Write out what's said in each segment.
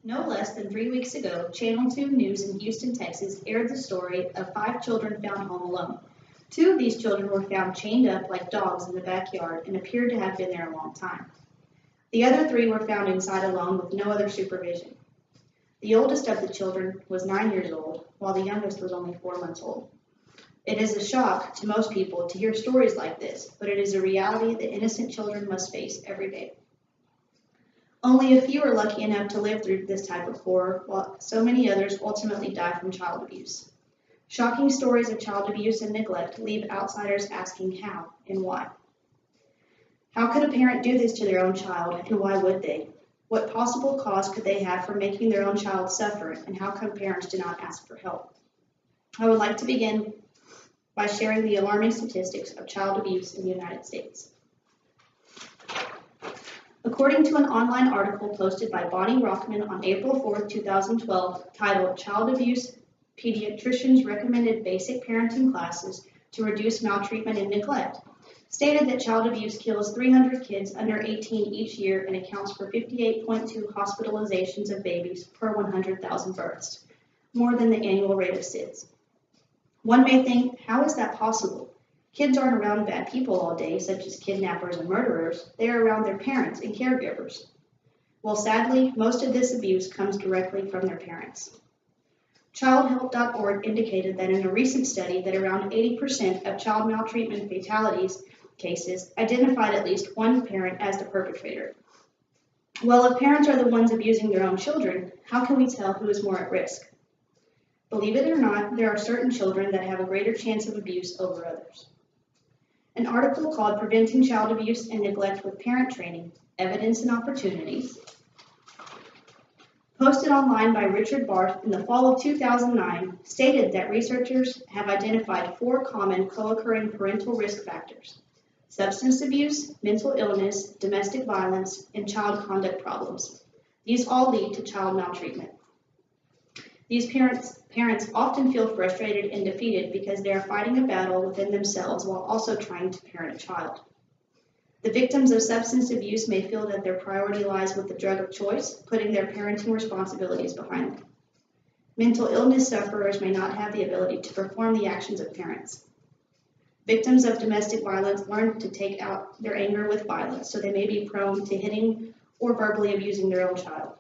No less than 3 weeks ago, Channel 2 News in Houston, Texas aired the story of 5 children found home alone. 2 of these children were found chained up like dogs in the backyard and appeared to have been there a long time. The other 3 were found inside alone with no other supervision. The oldest of the children was 9 years old, while the youngest was only 4 months old. It is a shock to most people to hear stories like this, but it is a reality that innocent children must face every day. Only a few are lucky enough to live through this type of horror, while so many others ultimately die from child abuse. Shocking stories of child abuse and neglect leave outsiders asking how and why. How could a parent do this to their own child, and why would they? What possible cause could they have for making their own child suffer, and how come parents do not ask for help? I would like to begin by sharing the alarming statistics of child abuse in the United States. According to an online article posted by Bonnie Rockman on April 4, 2012, titled Child Abuse, Pediatricians Recommended Basic Parenting Classes to Reduce Maltreatment and Neglect, stated that child abuse kills 300 kids under 18 each year and accounts for 58.2 hospitalizations of babies per 100,000 births, more than the annual rate of SIDS. One may think, how is that possible? Kids aren't around bad people all day, such as kidnappers and murderers. They are around their parents and caregivers. Well, sadly, most of this abuse comes directly from their parents. ChildHelp.org indicated that in a recent study that around 80% of child maltreatment fatalities cases identified at least one parent as the perpetrator. Well, if parents are the ones abusing their own children, how can we tell who is more at risk? Believe it or not, there are certain children that have a greater chance of abuse over others. An article called Preventing Child Abuse and Neglect with Parent Training, Evidence and Opportunities, posted online by Richard Barth in the fall of 2009, stated that researchers have identified 4 common co-occurring parental risk factors: substance abuse, mental illness, domestic violence, and child conduct problems. These all lead to child maltreatment. These parents often feel frustrated and defeated because they are fighting a battle within themselves while also trying to parent a child. The victims of substance abuse may feel that their priority lies with the drug of choice, putting their parenting responsibilities behind them. Mental illness sufferers may not have the ability to perform the actions of parents. Victims of domestic violence learn to take out their anger with violence, so they may be prone to hitting or verbally abusing their own child.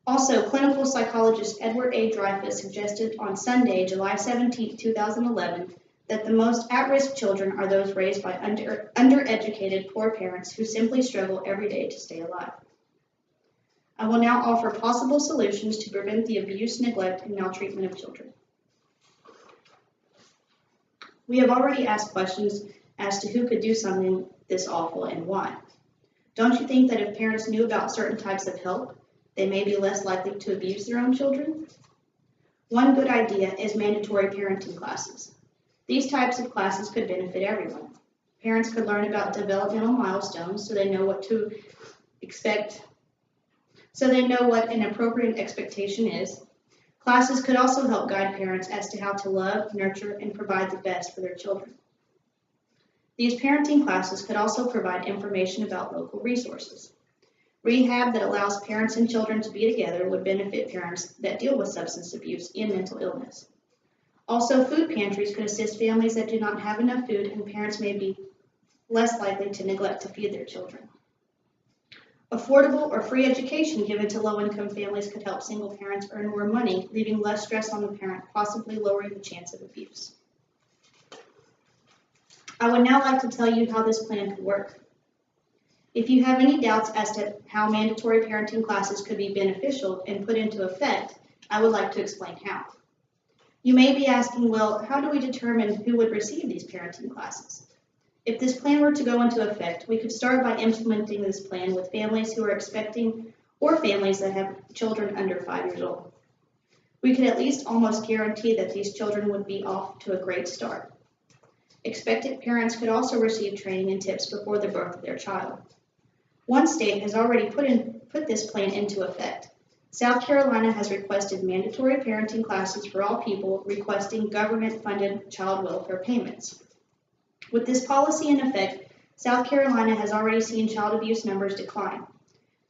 Also, clinical psychologist Edward A. Dreyfus suggested on Sunday, July 17, 2011, that the most at-risk children are those raised by undereducated poor parents who simply struggle every day to stay alive. I will now offer possible solutions to prevent the abuse, neglect, and maltreatment of children. We have already asked questions as to who could do something this awful and why. Don't you think that if parents knew about certain types of help, they may be less likely to abuse their own children? One good idea is mandatory parenting classes. These types of classes could benefit everyone. Parents could learn about developmental milestones so they know what to expect, so they know what an appropriate expectation is. Classes could also help guide parents as to how to love, nurture, and provide the best for their children. These parenting classes could also provide information about local resources. Rehab that allows parents and children to be together would benefit parents that deal with substance abuse and mental illness. Also, food pantries could assist families that do not have enough food, and parents may be less likely to neglect to feed their children. Affordable or free education given to low-income families could help single parents earn more money, leaving less stress on the parent, possibly lowering the chance of abuse. I would now like to tell you how this plan could work. If you have any doubts as to how mandatory parenting classes could be beneficial and put into effect, I would like to explain how. You may be asking, well, how do we determine who would receive these parenting classes? If this plan were to go into effect, we could start by implementing this plan with families who are expecting or families that have children under 5 years old. We could at least almost guarantee that these children would be off to a great start. Expectant parents could also receive training and tips before the birth of their child. One state has already put this plan into effect. South Carolina has requested mandatory parenting classes for all people requesting government-funded child welfare payments. With this policy in effect, South Carolina has already seen child abuse numbers decline.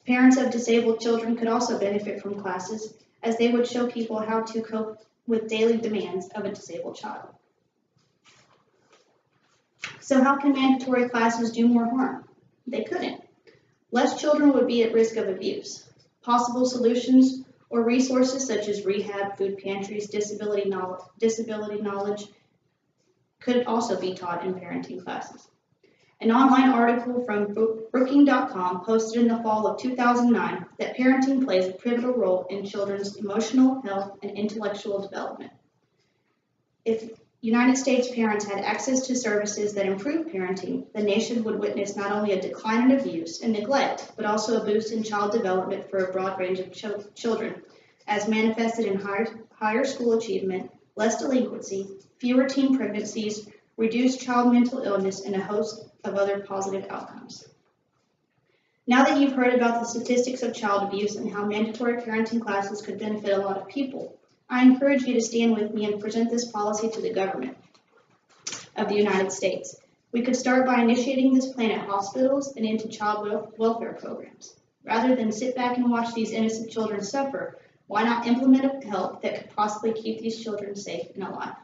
Parents of disabled children could also benefit from classes, as they would show people how to cope with daily demands of a disabled child. So how can mandatory classes do more harm? They couldn't. Less children would be at risk of abuse. Possible solutions or resources such as rehab, food pantries, disability knowledge could also be taught in parenting classes. An online article from Brooking.com posted in the fall of 2009 that parenting plays a pivotal role in children's emotional health and intellectual development. If United States parents had access to services that improve parenting, the nation would witness not only a decline in abuse and neglect, but also a boost in child development for a broad range of children, as manifested in higher school achievement, less delinquency, fewer teen pregnancies, reduced child mental illness, and a host of other positive outcomes. Now that you've heard about the statistics of child abuse and how mandatory parenting classes could benefit a lot of people, I encourage you to stand with me and present this policy to the government of the United States. We could start by initiating this plan at hospitals and into child welfare programs. Rather than sit back and watch these innocent children suffer, why not implement a help that could possibly keep these children safe and alive?